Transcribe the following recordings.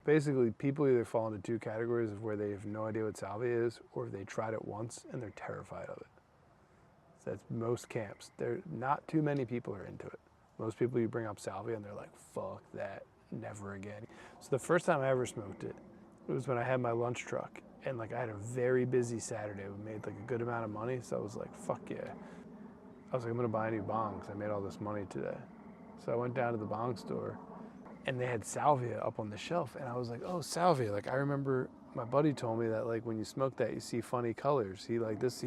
basically people either fall into two categories of where they have no idea what salvia is, or they tried it once and they're terrified of it. So that's most camps. There, not too many people are into it. Most people, you bring up salvia and they're like, fuck that, never again. So the first time I ever smoked it, it was when I had my lunch truck, and like I had a very busy Saturday. We made like a good amount of money, so I was like, fuck yeah. I was like, I'm gonna buy a new bong because I made all this money today. So I went down to the bong store, and they had salvia up on the shelf, and I was like, oh, salvia. Like I remember my buddy told me that like when you smoke that, you see funny colors. He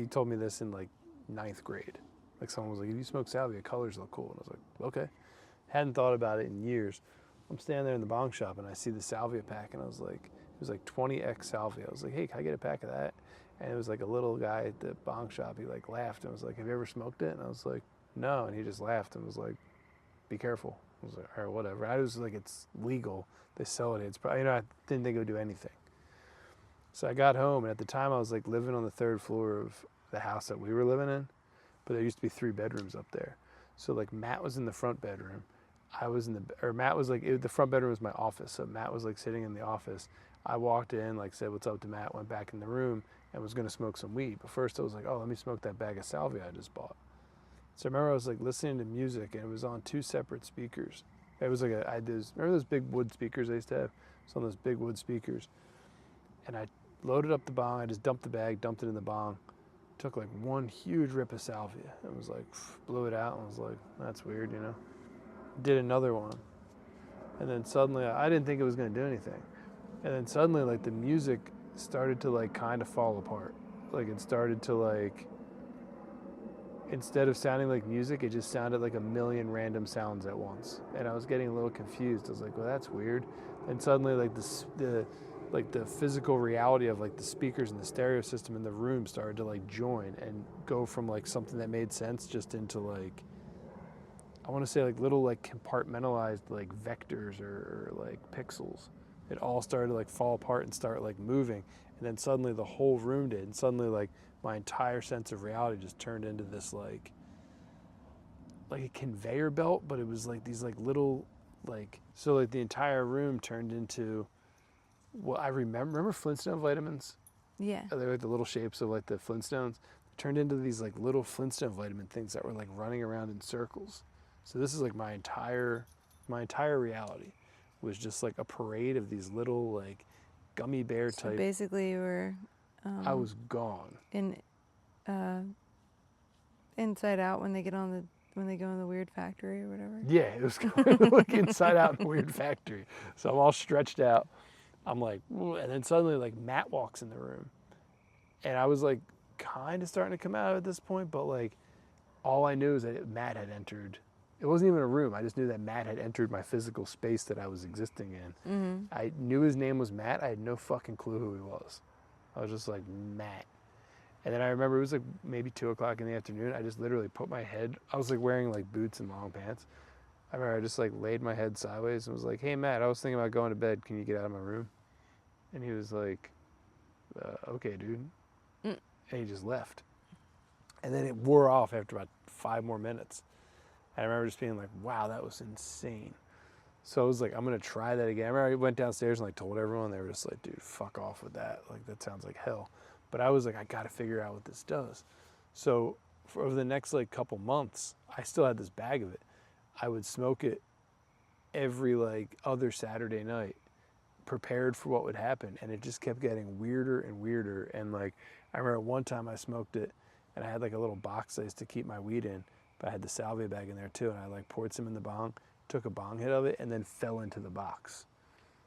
told me this in like 9th grade. Like someone was like, if you smoke salvia, colors look cool. And I was like, okay. Hadn't thought about it in years. I'm standing there in the bong shop and I see the salvia pack, and I was like, it was like 20x salvia. I was like, hey, can I get a pack of that? And it was like a little guy at the bong shop. He like laughed and was like, have you ever smoked it? And I was like, no. And he just laughed and was like, be careful. I was like, all right, whatever. I was like, it's legal. They sell it. It's probably, you know, I didn't think it would do anything. So I got home, and at the time I was like living on the 3rd floor of the house that we were living in, but there used to be 3 bedrooms up there. So like Matt was in the front bedroom. Matt was like, the front bedroom was my office. So Matt was like sitting in the office. I walked in, like said what's up to Matt, went back in the room and was gonna smoke some weed. But first I was like, oh, let me smoke that bag of salvia I just bought. So I remember I was like listening to music, and it was on 2 separate speakers. It was like remember those big wood speakers I used to have? It's on those big wood speakers. And I loaded up the bong, I just dumped the bag, dumped it in the bong, took like one huge rip of salvia, and was like, blew it out, and was like, that's weird, you know? Did another one. And then suddenly, I didn't think it was gonna do anything. And then suddenly, like the music started to like kind of fall apart. Like it started to like, instead of sounding like music, it just sounded like a million random sounds at once. And I was getting a little confused. I was like, well, that's weird. And suddenly like the physical reality of like the speakers and the stereo system in the room started to like join and go from like something that made sense just into like, I want to say like little like compartmentalized like vectors or like pixels. It all started to like fall apart and start like moving, and then suddenly the whole room did, and suddenly like my entire sense of reality just turned into this like a conveyor belt, but it was like these like little like, so like the entire room turned into what I remember Flintstone vitamins? Yeah. They were like the little shapes of like the Flintstones. It turned into these like little Flintstone vitamin things that were like running around in circles. So this is like my entire reality was just like a parade of these little like gummy bear type. So basically you were I was gone. in Inside Out when they go in the weird factory or whatever. Yeah, it was kind of like Inside Out in the weird factory. So I'm all stretched out. I'm like, and then suddenly like Matt walks in the room, and I was like kind of starting to come out at this point, but like all I knew is that Matt had entered. It wasn't even a room. I just knew that Matt had entered my physical space that I was existing in. Mm-hmm. I knew his name was Matt. I had no fucking clue who he was. I was just like, Matt. And then I remember it was like maybe 2 o'clock in the afternoon. I just literally put my head, I was like wearing like boots and long pants. I remember I just like laid my head sideways and was like, hey Matt, I was thinking about going to bed. Can you get out of my room? And he was like, okay, dude. And he just left. And then it wore off after about 5 more minutes. And I remember just being like, wow, that was insane. So I was like, I'm going to try that again. I remember I went downstairs and like told everyone. They were just like, dude, fuck off with that. Like, that sounds like hell. But I was like, I got to figure out what this does. So for over the next like couple months, I still had this bag of it. I would smoke it every like other Saturday night, prepared for what would happen. And it just kept getting weirder and weirder. And like, I remember one time I smoked it and I had like a little box I used to keep my weed in. But I had the salvia bag in there too, and I like poured some in the bong, took a bong hit of it, and then fell into the box.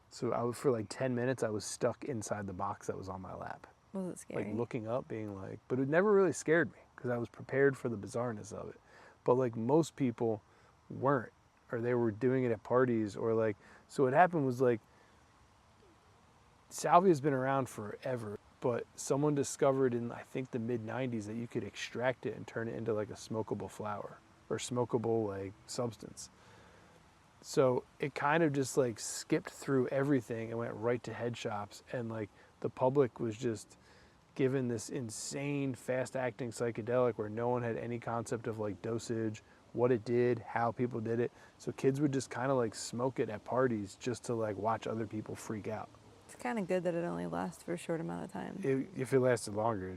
So for like 10 minutes, I was stuck inside the box that was on my lap. Was it scary? Like looking up, being like, but it never really scared me because I was prepared for the bizarreness of it. But like most people weren't, or they were doing it at parties, or like, so what happened was like, salvia's been around forever. But someone discovered in, I think, the mid-90s that you could extract it and turn it into like a smokable flower or smokable like substance. So it kind of just like skipped through everything and went right to head shops, and like the public was just given this insane fast-acting psychedelic where no one had any concept of like dosage what it did, how people did it. So kids would just kind of like smoke it at parties just to like watch other people freak out. It's kind of good that it only lasts for a short amount of time. If it lasted longer,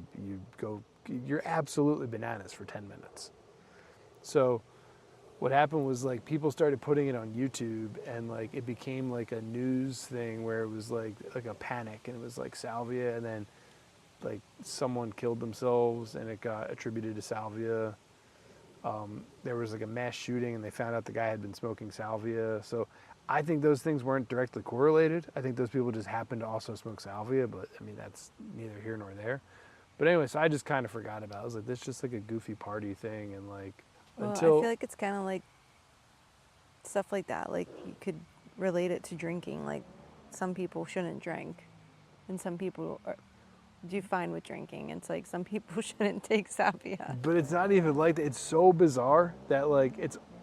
you're absolutely bananas for 10 minutes. So what happened was like people started putting it on YouTube, and like it became like a news thing where it was like a panic, and it was like salvia, and then like someone killed themselves and it got attributed to salvia. There was like a mass shooting and they found out the guy had been smoking salvia. So I think those things weren't directly correlated. I think those people just happened to also smoke salvia, but I mean, that's neither here nor there. But anyway, so I just kind of forgot about it. I was like, this is just like a goofy party thing. And like, Well, until I feel like it's kind of like stuff like that. Like you could relate it to drinking. Like some people shouldn't drink, and some people do fine with drinking. It's like some people shouldn't take salvia. But it's not even like that. It's so bizarre that like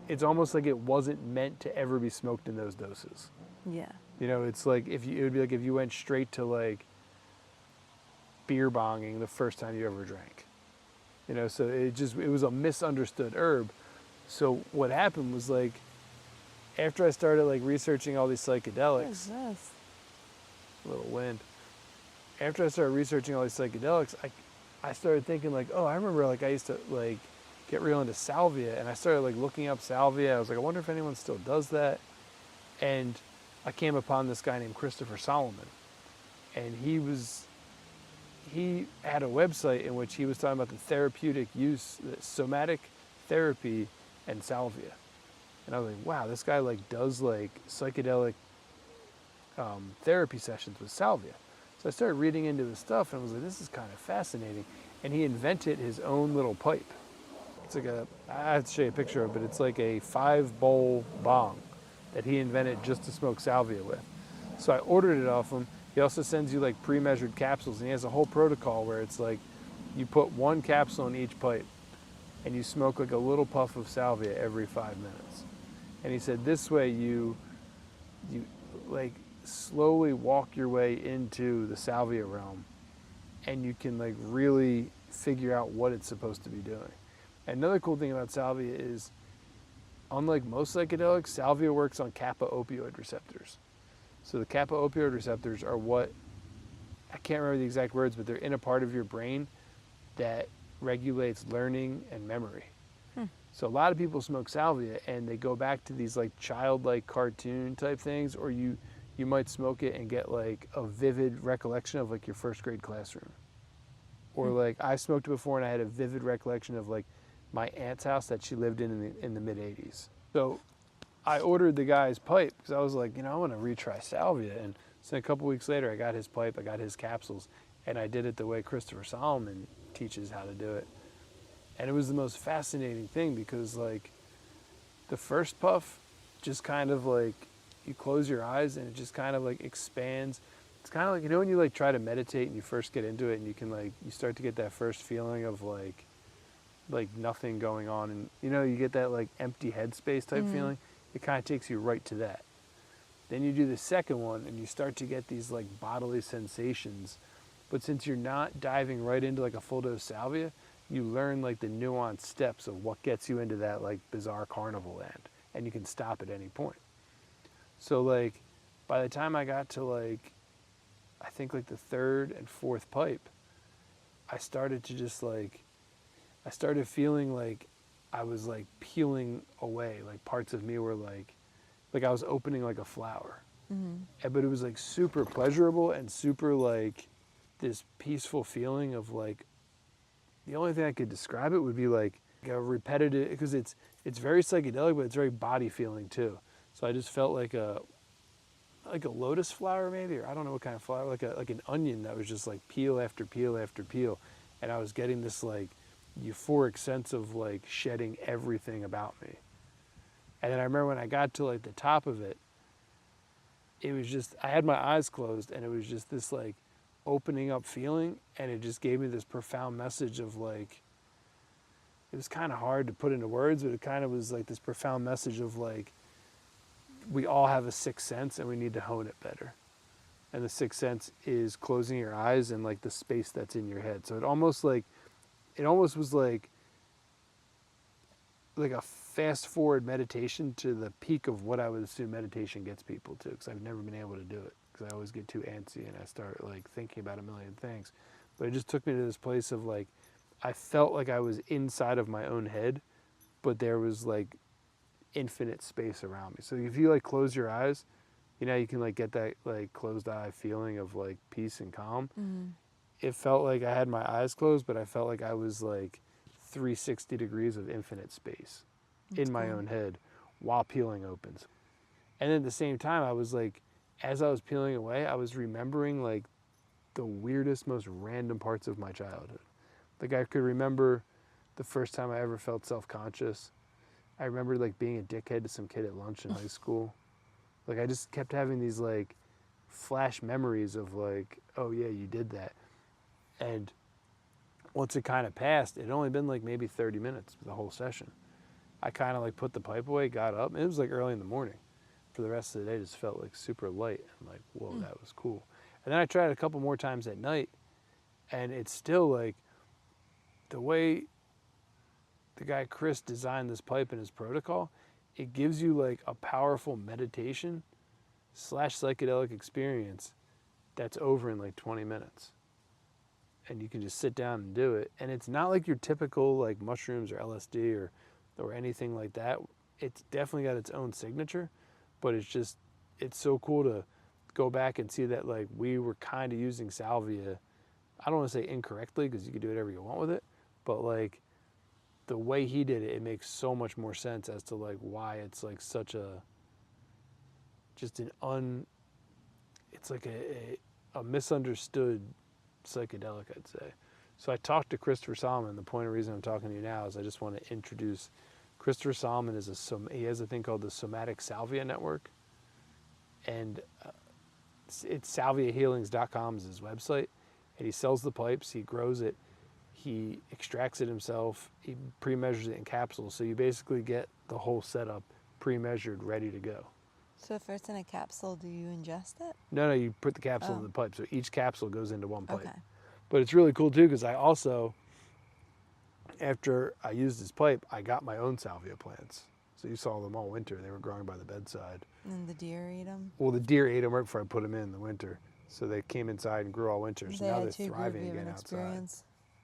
it's almost like it wasn't meant to ever be smoked in those doses. Yeah. You know, it's like it would be like if you went straight to like beer bonging the first time you ever drank. You know, so it was a misunderstood herb. So what happened was like after I started like researching all these What psychedelics, is this? a little wind. After I started researching all these psychedelics, I started thinking like, oh, I remember like I used to like get real into salvia, and I started like looking up salvia. I was like, I wonder if anyone still does that. And I came upon this guy named Christopher Solomon, and he had a website in which he was talking about the therapeutic use, the somatic therapy, and salvia. And I was like, wow, this guy like does like psychedelic therapy sessions with salvia. So I started reading into the stuff and I was like, this is kind of fascinating. And he invented his own little pipe. It's like I have to show you a picture of it, but it's like a 5-bowl bong that he invented just to smoke salvia with. So I ordered it off him. He also sends you like pre-measured capsules, and he has a whole protocol where it's like you put 1 capsule in each pipe and you smoke like a little puff of salvia every 5 minutes. And he said this way you like slowly walk your way into the salvia realm, and you can like really figure out what it's supposed to be doing. Another cool thing about salvia is, unlike most psychedelics, salvia works on kappa opioid receptors. So the kappa opioid receptors are what, I can't remember the exact words, but they're in a part of your brain that regulates learning and memory. So a lot of people smoke salvia and they go back to these like childlike cartoon type things, or you might smoke it and get like a vivid recollection of like your first grade classroom. Or like I smoked it before and I had a vivid recollection of like my aunt's house that she lived in the mid 80s. So I ordered the guy's pipe because I was like, you know, I want to retry salvia. And so a couple weeks later, I got his pipe, I got his capsules, and I did it the way Christopher Solomon teaches how to do it. And it was the most fascinating thing because like the first puff just kind of like, you close your eyes and it just kind of like expands. It's kind of like, you know, when you like try to meditate and you first get into it and you can like, you start to get that first feeling of like nothing going on, and you know, you get that like empty headspace type feeling. It kind of takes you right to that. Then you do the second one and you start to get these like bodily sensations. But since you're not diving right into like a full dose salvia, you learn like the nuanced steps of what gets you into that like bizarre carnival land, and you can stop at any point. So like by the time I got to like, I think like the 3rd and 4th pipe, I started to just like, I started feeling like I was like peeling away, like parts of me were like I was opening like a flower. But it was like super pleasurable and super like this peaceful feeling of like, the only thing I could describe it would be like a repetitive, because it's very psychedelic, but it's very body feeling too. So I just felt like a lotus flower maybe, or I don't know what kind of flower, like an onion that was just like peel after peel after peel. And I was getting this like euphoric sense of like shedding everything about me. And then I remember when I got to like the top of it, it was just, I had my eyes closed and it was just this like opening up feeling, and it just gave me this profound message of like, it was kind of hard to put into words, but it kind of was like this profound message of like, we all have a sixth sense and we need to hone it better. And the sixth sense is closing your eyes and like the space that's in your head. So it almost was like a fast forward meditation to the peak of what I would assume meditation gets people to, because I've never been able to do it, because I always get too antsy and I start like thinking about a million things. But it just took me to this place of like, I felt like I was inside of my own head, but there was like infinite space around me. So if you like close your eyes, you know, you can like get that like closed eye feeling of like peace and calm. Mm-hmm. It felt like I had my eyes closed, but I felt like I was like 360 degrees of infinite space in my own head while peeling opens. And at the same time, I was like, as I was peeling away, I was remembering like the weirdest, most random parts of my childhood. Like I could remember the first time I ever felt self-conscious. I remember like being a dickhead to some kid at lunch in high school. Like I just kept having these like flash memories of like, oh yeah, you did that. And once it kind of passed, it had only been like maybe 30 minutes, the whole session. I kind of like put the pipe away, got up, and it was like early in the morning. For the rest of the day, just felt like super light and like, whoa, that was cool. And then I tried it a couple more times at night, and it's still like the way the guy Chris designed this pipe in his protocol, it gives you like a powerful meditation / psychedelic experience that's over in like 20 minutes. And you can just sit down and do it. And it's not like your typical like mushrooms or LSD or anything like that. It's definitely got its own signature, but it's so cool to go back and see that like we were kind of using salvia, I don't want to say incorrectly because you can do whatever you want with it, but like the way he did it, it makes so much more sense as to like why it's like such a, just it's like a misunderstood psychedelic, I'd say. So I talked to Christopher Solomon. The point of reason I'm talking to you now is I just want to introduce Christopher Solomon. He has a thing called the Somatic Salvia Network, and it's salviahealings.com is his website, and he sells the pipes, he grows it, he extracts it himself, he pre-measures it in capsules, so you basically get the whole setup pre-measured, ready to go. So if it's in a capsule, do you ingest it? No, you put the capsule in the pipe, so each capsule goes into one pipe. Okay. But it's really cool too, because I also, after I used his pipe, I got my own salvia plants. So you saw them all winter. They were growing by the bedside. And the deer eat them? Well, the deer ate them right before I put them in the winter. So they came inside and grew all winter. So now they're thriving again outside.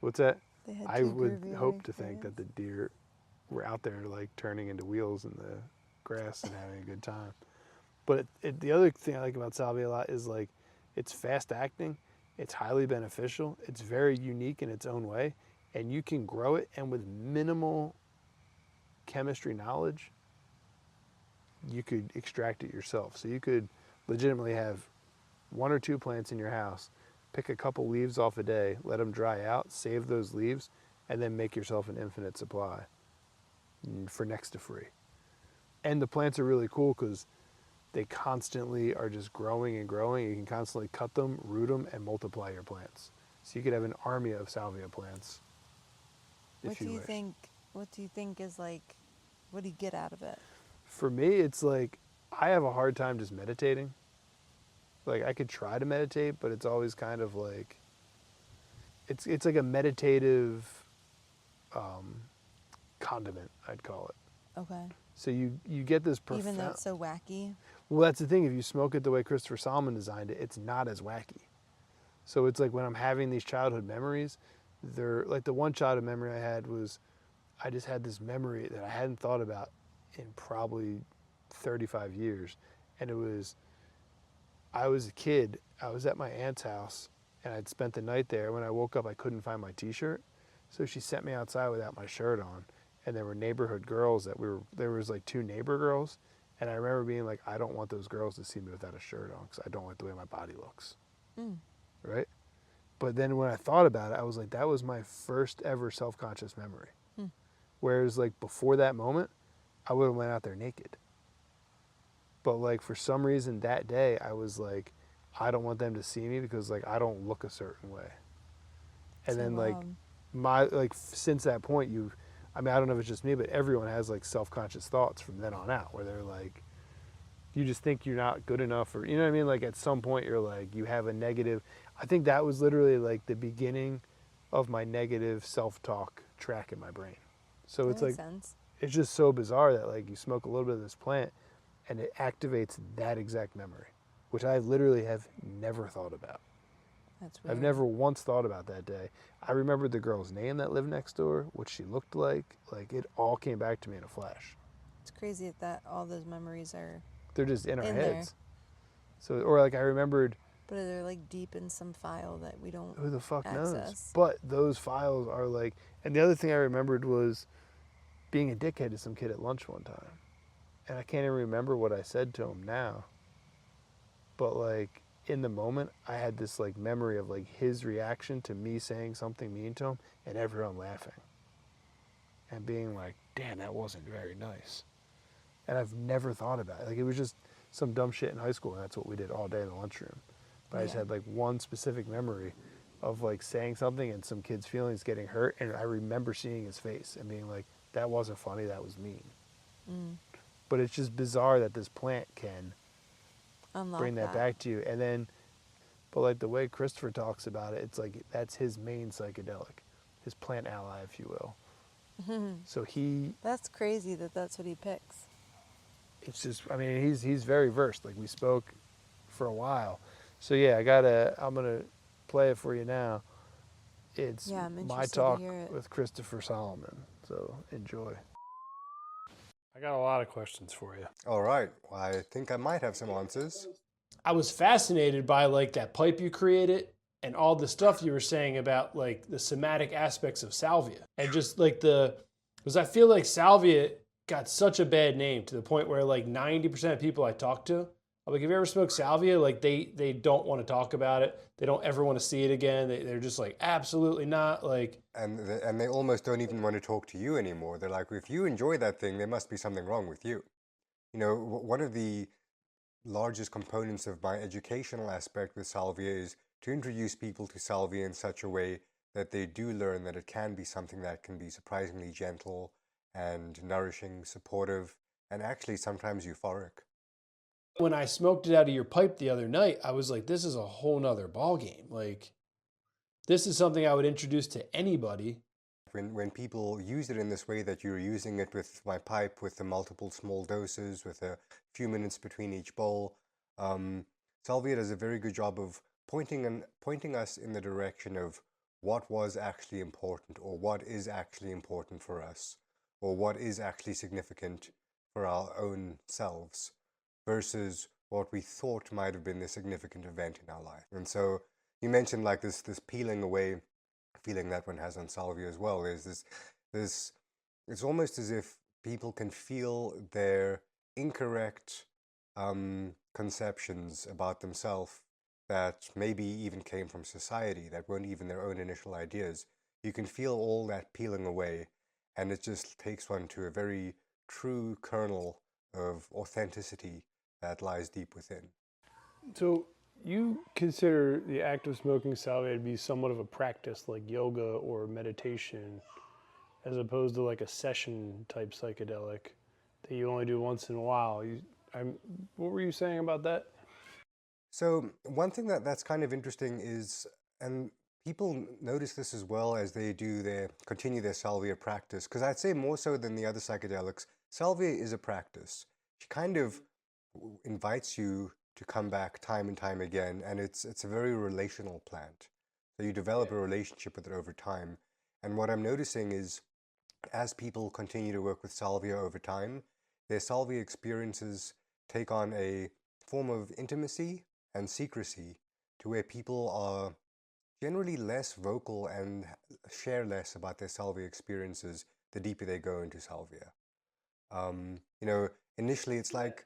What's that? I would hope to think that the deer were out there like turning into wheels in the grass and having a good time. But the other thing I like about salvia a lot is like it's fast acting, it's highly beneficial, it's very unique in its own way, and you can grow it, and with minimal chemistry knowledge, you could extract it yourself. So you could legitimately have 1 or 2 plants in your house, pick a couple leaves off a day, let them dry out, save those leaves, and then make yourself an infinite supply for next to free. And the plants are really cool because they constantly are just growing and growing. You can constantly cut them, root them, and multiply your plants. So you could have an army of salvia plants. What do you think is like, what do you get out of it? For me, it's like, I have a hard time just meditating. Like I could try to meditate, but it's always kind of like, it's like a meditative condiment, I'd call it. Okay. So you get this profound... Even though it's so wacky? Well, that's the thing. If you smoke it the way Christopher Solomon designed it, it's not as wacky. So it's like when I'm having these childhood memories, they're like the one childhood memory I had was I just had this memory that I hadn't thought about in probably 35 years. And it was, I was a kid, I was at my aunt's house, and I'd spent the night there. When I woke up, I couldn't find my t-shirt. So she sent me outside without my shirt on. And there were neighborhood girls there was like 2 neighbor girls. And I remember being like, I don't want those girls to see me without a shirt on because I don't like the way my body looks. Right? But then when I thought about it, I was like, that was my first ever self-conscious memory. Whereas like before that moment, I would have went out there naked. But like for some reason that day, I was like, I don't want them to see me because like I don't look a certain way. And then like since that point, I don't know if it's just me, but everyone has like self-conscious thoughts from then on out where they're like, you just think you're not good enough, or you know what I mean? Like at some point you're like, you have a negative. I think that was literally like the beginning of my negative self-talk track in my brain. So That it's makes like, sense. it's just so bizarre that like you smoke a little bit of this plant and it activates that exact memory, which I literally have never thought about. That's weird. I've never once thought about that day. I remembered the girl's name that lived next door, what she looked like. Like, it all came back to me in a flash. It's crazy that all those memories are They're just in our in heads. there. So, or like I remembered, But they're like deep in some file that we don't who the fuck knows? access. But those files are like, and the other thing I remembered was being a dickhead to some kid at lunch one time. And I can't even remember what I said to him now. But like, in the moment, I had this like memory of like his reaction to me saying something mean to him and everyone laughing and being like, damn, that wasn't very nice. And I've never thought about it. Like, it was just some dumb shit in high school, and that's what we did all day in the lunchroom. But I just had like one specific memory of like saying something and some kid's feelings getting hurt, and I remember seeing his face and being like, that wasn't funny, that was mean. But it's just bizarre that this plant can Unlock bring that back to you. And then, but like the way Christopher talks about it, it's like that's his main psychedelic, his plant ally, if you will. So That's crazy that that's what he picks. it's just, I mean, he's very versed. Like, we spoke for a while. So yeah, I'm gonna play it for you now. It's I'm my interested to talk hear it. with Christopher Solomon. So enjoy. I got a lot of questions for you. All right. Well, I think I might have some answers. I was fascinated by like that pipe you created and all the stuff you were saying about like the somatic aspects of salvia and just like because I feel like salvia got such a bad name to the point where like 90% of people I talk to, I'm like, have you ever smoked salvia? Like they don't want to talk about it. They don't ever want to see it again. They're just like, absolutely not. Like, And they almost don't even want to talk to you anymore. They're like, if you enjoy that thing, there must be something wrong with you. You know, one of the largest components of my educational aspect with salvia is to introduce people to salvia in such a way that they do learn that it can be something that can be surprisingly gentle and nourishing, supportive, and actually sometimes euphoric. when I smoked it out of your pipe the other night, I was like, this is a whole nother ball game. Like, this is something I would introduce to anybody. When people use it in this way that you're using it with my pipe, with the multiple small doses, with a few minutes between each bowl, salvia does a very good job of pointing us in the direction of what was actually important, or what is actually important for us, or what is actually significant for our own selves, versus what we thought might have been the significant event in our life. And so you mentioned like this peeling away feeling that one has on salvia as well. Is this it's almost as if people can feel their incorrect conceptions about themselves that maybe even came from society, that weren't even their own initial ideas. You can feel all that peeling away, and it just takes one to a very true kernel of authenticity that lies deep within. So you consider the act of smoking salvia to be somewhat of a practice, like yoga or meditation, as opposed to like a session type psychedelic that you only do once in a while. What were you saying about that? So one thing that's kind of interesting is, and people notice this as well as they continue their salvia practice, because I'd say more so than the other psychedelics, salvia is a practice. She kind of invites you to come back time and time again, and it's a very relational plant. So you develop a relationship with it over time. And what I'm noticing is, as people continue to work with salvia over time, their salvia experiences take on a form of intimacy and secrecy, to where people are generally less vocal and share less about their salvia experiences the deeper they go into salvia. Initially it's like,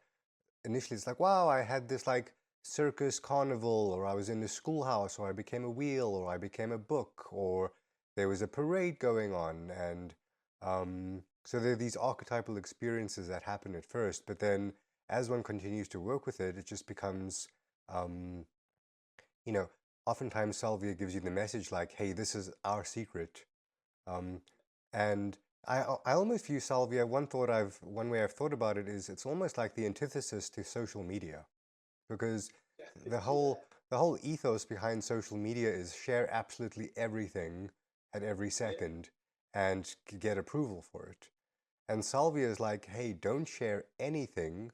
wow, I had this like circus carnival, or I was in the schoolhouse, or I became a wheel, or I became a book, or there was a parade going on. And so there are these archetypal experiences that happen at first, but then as one continues to work with it, it just becomes, oftentimes salvia gives you the message like, hey, this is our secret. And I almost view salvia, one way I've thought about it is, it's almost like the antithesis to social media, because the whole ethos behind social media is share absolutely everything at every second and get approval for it. And salvia is like, hey, don't share anything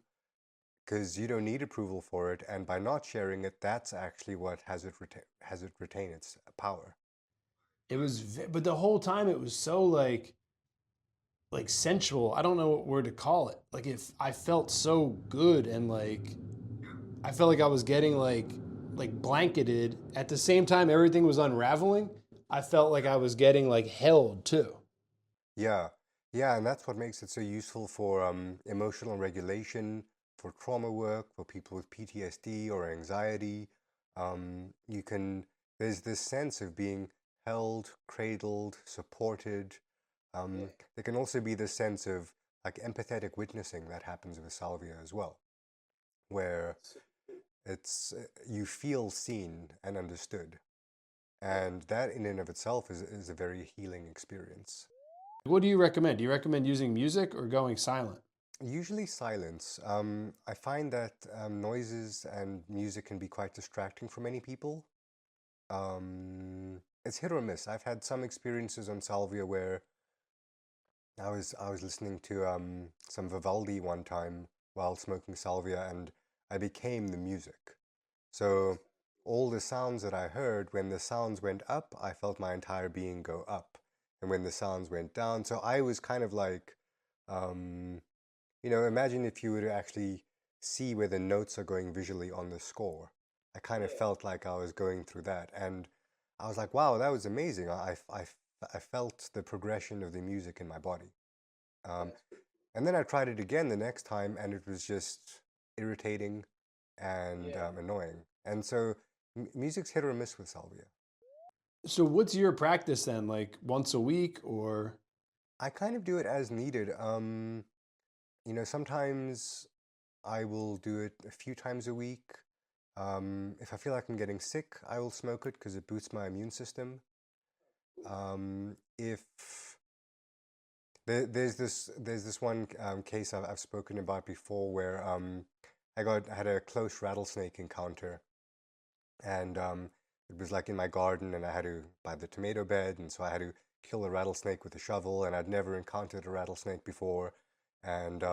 because you don't need approval for it, and by not sharing it, that's actually what has it retain its power. It was, but the whole time it was so like sensual. I don't know what word to call it. Like if I felt so good and like I felt like I was getting like blanketed. At the same time, everything was unraveling. I felt like I was getting like held too. Yeah, yeah, and that's what makes it so useful for emotional regulation, for trauma work, for people with PTSD or anxiety. You can, there's this sense of being held, cradled, supported. There can also be this sense of like empathetic witnessing that happens with salvia as well, where it's you feel seen and understood, and that in and of itself is a very healing experience. What do you recommend? Do you recommend using music or going silent? Usually silence. I find that noises and music can be quite distracting for many people. It's hit or miss. I've had some experiences on salvia where I was listening to some Vivaldi one time while smoking salvia, and I became the music. So all the sounds that I heard, when the sounds went up, I felt my entire being go up, and when the sounds went down, so I was kind of like, um, imagine if you were to actually see where the notes are going visually on the score. I kind of felt like I was going through that, and I was like, wow, that was amazing. I felt the progression of the music in my body. Um, and then I tried it again the next time, and it was just irritating and annoying. And so music's hit or miss with salvia. So what's your practice then? Like once a week or I kind of do it as needed. Sometimes I will do it a few times a week. If I feel like I'm getting sick, I will smoke it because it boosts my immune system. If there's this one case I've spoken about before where I had a close rattlesnake encounter, and it was like in my garden, and I had to buy the tomato bed, and so I had to kill a rattlesnake with a shovel, and I'd never encountered a rattlesnake before, and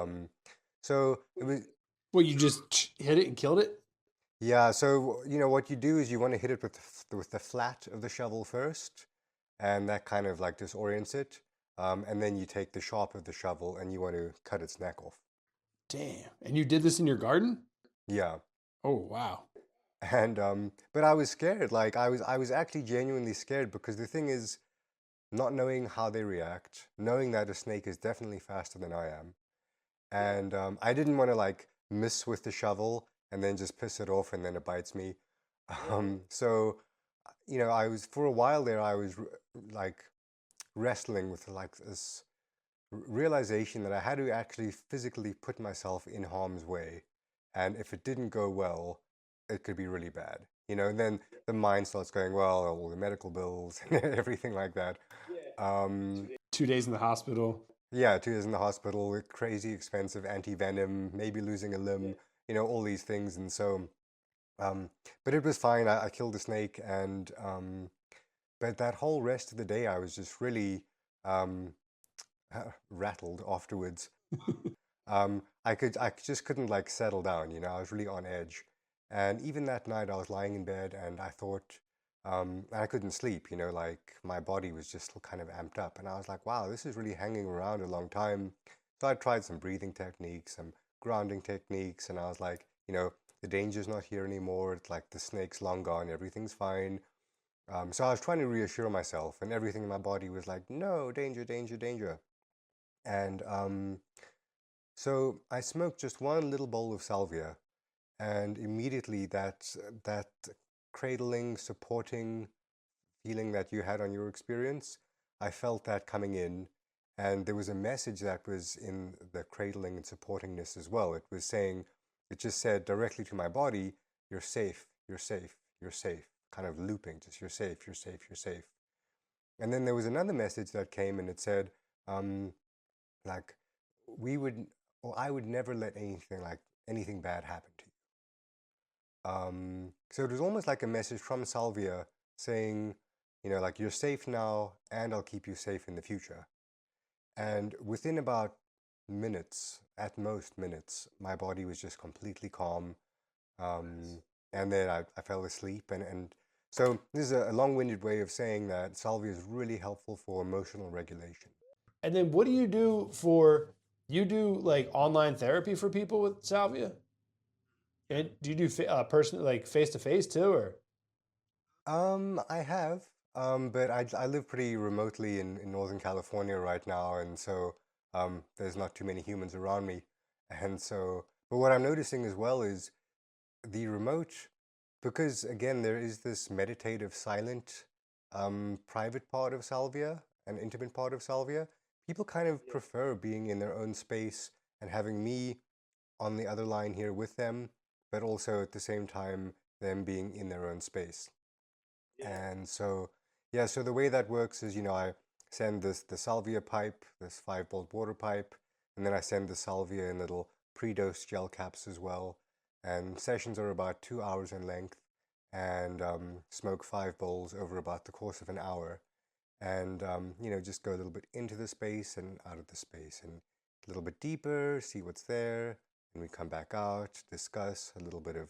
so it was. well, you just hit it and killed it? Yeah, so what you do is you want to hit it with the flat of the shovel first, and that kind of like disorients it, and then you take the sharp of the shovel and you want to cut its neck off. Damn. And you did this in your garden? Yeah, Oh, wow. and but I was scared. Like I was actually genuinely scared because the thing is, not knowing how they react, knowing that a snake is definitely faster than I am, and I didn't want to like miss with the shovel and then just piss it off and then it bites me. So I was for a while there. I was like wrestling with like this realization that I had to actually physically put myself in harm's way, and if it didn't go well, it could be really bad. And then the mind starts going, well, all the medical bills and everything like that. Um, 2 days in the hospital. yeah, 2 years in the hospital, with crazy expensive anti-venom, maybe losing a limb, all these things. And so, um, but it was fine. I killed the snake, and but that whole rest of the day, I was just really um, rattled afterwards. I just couldn't like settle down. I was really on edge, and even that night, I was lying in bed, and I thought, and I couldn't sleep. Like my body was just kind of amped up, and I was like, wow, this is really hanging around a long time. So I tried some breathing techniques, some grounding techniques, and I was like, the danger's not here anymore. It's like the snake's long gone. Everything's fine. So I was trying to reassure myself, and everything in my body was like, no, danger, danger, danger. And so I smoked just one little bowl of salvia, and immediately that cradling, supporting feeling that you had on your experience, I felt that coming in, and there was a message that was in the cradling and supportingness as well. It just said directly to my body, "You're safe, you're safe, you're safe," kind of looping, just "You're safe, you're safe, you're safe." And then there was another message that came, and it said, like, we would, or I would never let anything bad happen to you. So it was almost like a message from Salvia saying, like, you're safe now, and I'll keep you safe in the future. And within about minutes, at most minutes, my body was just completely calm. And then I fell asleep. And so this is a long-winded way of saying that salvia is really helpful for emotional regulation. And then what do you do for, you do like online therapy for people with salvia? And do you do person like face to face too, or? I have, but I live pretty remotely in Northern California right now, and so there's not too many humans around me. And so, but what I'm noticing as well is the remote, because again, there is this meditative, silent, private part of salvia, an intimate part of salvia. People kind of prefer being in their own space and having me on the other line here with them, but also at the same time, them being in their own space. And so, yeah, so the way that works is, I send the salvia pipe, this 5-volt water pipe, and then I send the salvia in little pre-dosed gel caps as well. And sessions are about 2 hours in length, and smoke 5 bowls over about the course of an hour. And, just go a little bit into the space and out of the space, and a little bit deeper, see what's there, and we come back out, discuss a little bit of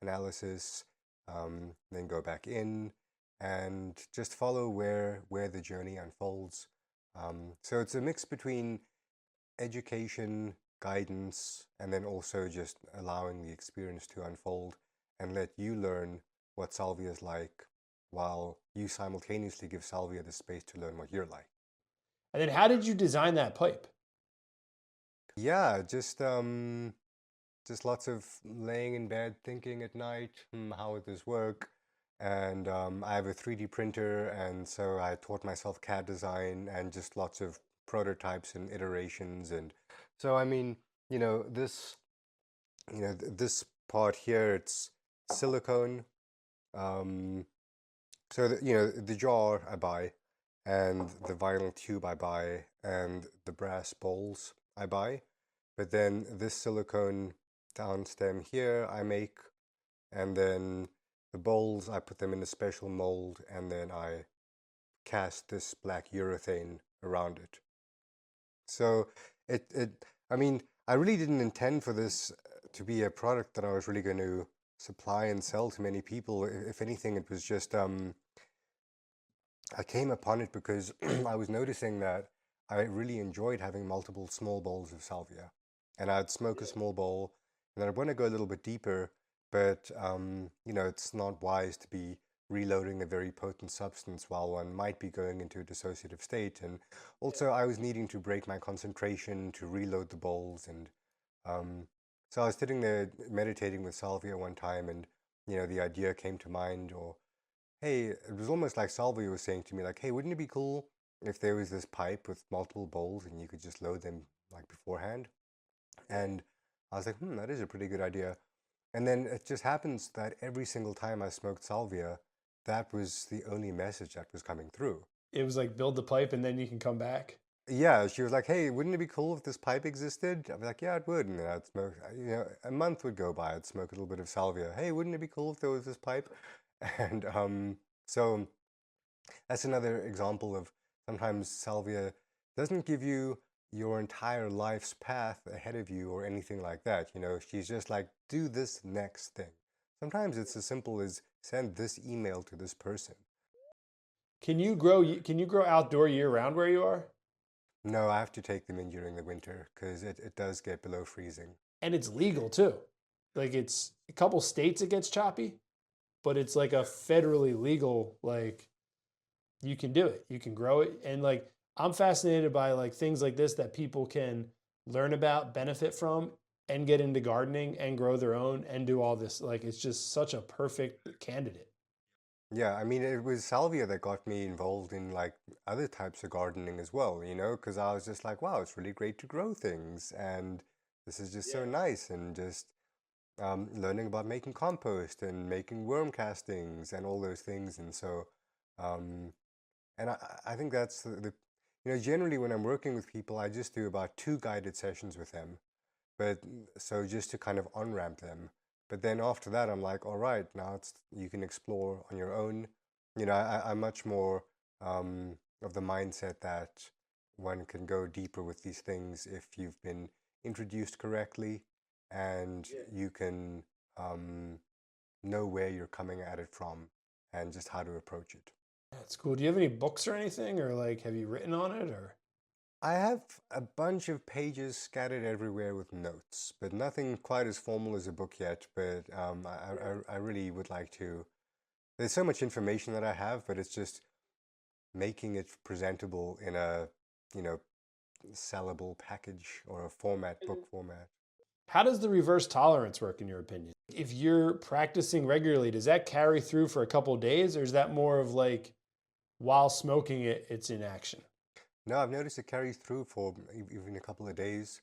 analysis, then go back in, and just follow where the journey unfolds. So it's a mix between education, guidance, and then also just allowing the experience to unfold and let you learn what salvia is like while you simultaneously give salvia the space to learn what you're like. And then how did you design that pipe? Yeah, just lots of laying in bed thinking at night, how would this work? And I have a 3D printer, and so I taught myself CAD design and just lots of prototypes and iterations. And so, I mean, this, this part here, it's silicone. So, the jar I buy, and the vinyl tube I buy, and the brass bowls I buy. But then this silicone down stem here I make, and then the bowls, I put them in a special mold, and then I cast this black urethane around it. So I mean, I really didn't intend for this to be a product that I was really going to supply and sell to many people. If anything, it was just, I came upon it because I was noticing that I really enjoyed having multiple small bowls of salvia. And I'd smoke a small bowl, and then I'd want to go a little bit deeper, but it's not wise to be reloading a very potent substance while one might be going into a dissociative state. And also, I was needing to break my concentration to reload the bowls. And so I was sitting there meditating with salvia one time, and the idea came to mind, or hey, it was almost like Salvia was saying to me, like, hey, wouldn't it be cool if there was this pipe with multiple bowls and you could just load them like beforehand? And I was like, that is a pretty good idea. And then it just happens that every single time I smoked salvia, that was the only message that was coming through. It was like build the pipe and then you can come back. Yeah, she was like, hey, wouldn't it be cool if this pipe existed? I'd be like, yeah, it would. And then I'd smoke, a month would go by, I'd smoke a little bit of salvia. Hey, wouldn't it be cool if there was this pipe? And so that's another example of sometimes salvia doesn't give you your entire life's path ahead of you or anything like that. She's just like, do this next thing. Sometimes it's as simple as send this email to this person. Can you grow outdoor year round where you are? No, I have to take them in during the winter because it does get below freezing. And it's legal too. Like it's a couple states it gets choppy, but it's like a federally legal, like you can do it. You can grow it. And like I'm fascinated by like things like this that people can learn about, benefit from, and get into gardening and grow their own and do all this. Like it's just such a perfect candidate. Yeah, I mean, it was salvia that got me involved in like other types of gardening as well, because I was just like, wow, it's really great to grow things, and this is just so nice, and just learning about making compost and making worm castings and all those things. And so, and I think that's generally when I'm working with people, I just do about 2 guided sessions with them, but so just to kind of on-ramp them. But then after that, I'm like, all right, now you can explore on your own. I'm much more of the mindset that one can go deeper with these things if you've been introduced correctly, and you can know where you're coming at it from and just how to approach it. That's cool. Do you have any books or anything, or like have you written on it, or? I have a bunch of pages scattered everywhere with notes, but nothing quite as formal as a book yet. But I really would like to. There's so much information that I have, but it's just making it presentable in a, sellable package or a format, book format. How does the reverse tolerance work in your opinion? If you're practicing regularly, does that carry through for a couple of days, or is that more of like while smoking it, it's in action? No, I've noticed it carries through for even a couple of days.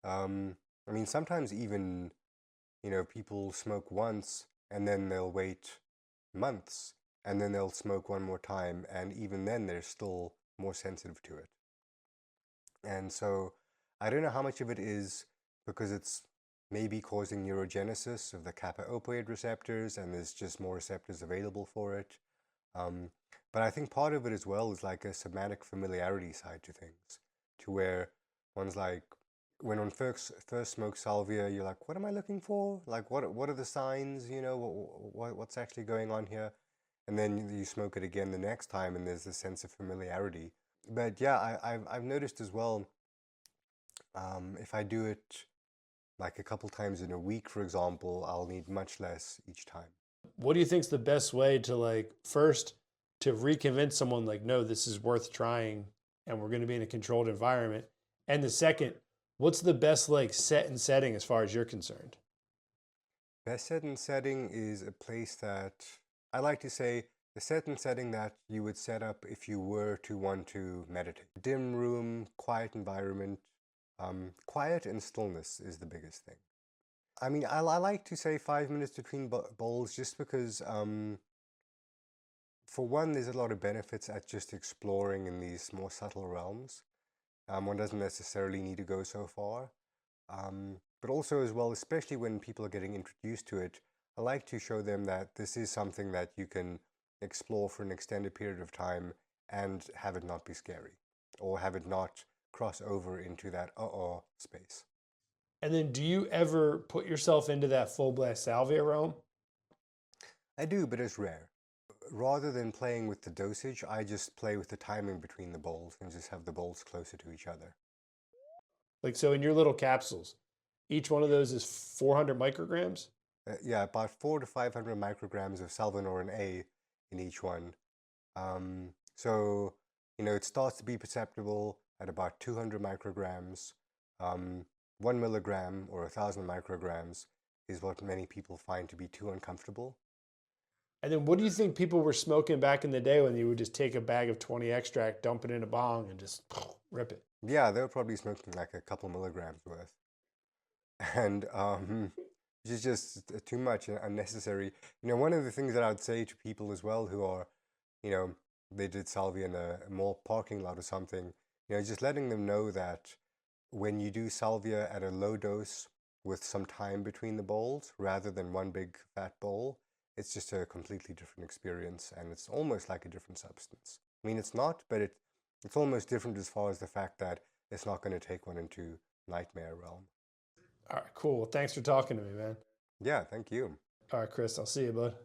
I mean, sometimes even, people smoke once and then they'll wait months and then they'll smoke one more time, and even then they're still more sensitive to it. And so I don't know how much of it is because it's maybe causing neurogenesis of the kappa opioid receptors and there's just more receptors available for it. But I think part of it as well is like a somatic familiarity side to things, to where one's like, when one first smokes salvia, you're like, what am I looking for? Like, what are the signs? What's actually going on here? And then you smoke it again the next time, and there's this sense of familiarity. But yeah, I've noticed as well, if I do it like a couple times in a week, for example, I'll need much less each time. What do you think's the best way to like first to reconvince someone like, no, this is worth trying and we're going to be in a controlled environment? And the second, what's the best like set and setting as far as you're concerned? Best set and setting is a place that I like to say the set and setting that you would set up if you were to want to meditate. Dim room, quiet environment. Quiet and stillness is the biggest thing. I mean, I like to say 5 minutes between bowls just because, for one, there's a lot of benefits at just exploring in these more subtle realms. One doesn't necessarily need to go so far. But also as well, especially when people are getting introduced to it, I like to show them that this is something that you can explore for an extended period of time and have it not be scary, or have it not cross over into that space. And then do you ever put yourself into that full blast salvia realm? I do, but it's rare. Rather than playing with the dosage, I just play with the timing between the bowls and just have the bowls closer to each other. Like, so in your little capsules, each one of those is 400 micrograms? Yeah, about 400 to 500 micrograms of salvinorin A in each one. So, it starts to be perceptible at about 200 micrograms. 1 milligram or 1,000 micrograms is what many people find to be too uncomfortable. And then what do you think people were smoking back in the day when you would just take a bag of 20 extract, dump it in a bong, and just rip it? Yeah, they were probably smoking like a couple milligrams worth. And which is just too much and unnecessary. One of the things that I would say to people as well who are, they did salvia in a mall parking lot or something, just letting them know that when you do salvia at a low dose with some time between the bowls, rather than one big fat bowl, it's just a completely different experience, and it's almost like a different substance. I mean, it's not, but it's almost different as far as the fact that it's not going to take one into nightmare realm. All right, cool. Well, thanks for talking to me, man. Yeah, thank you. All right, Chris, I'll see you, bud.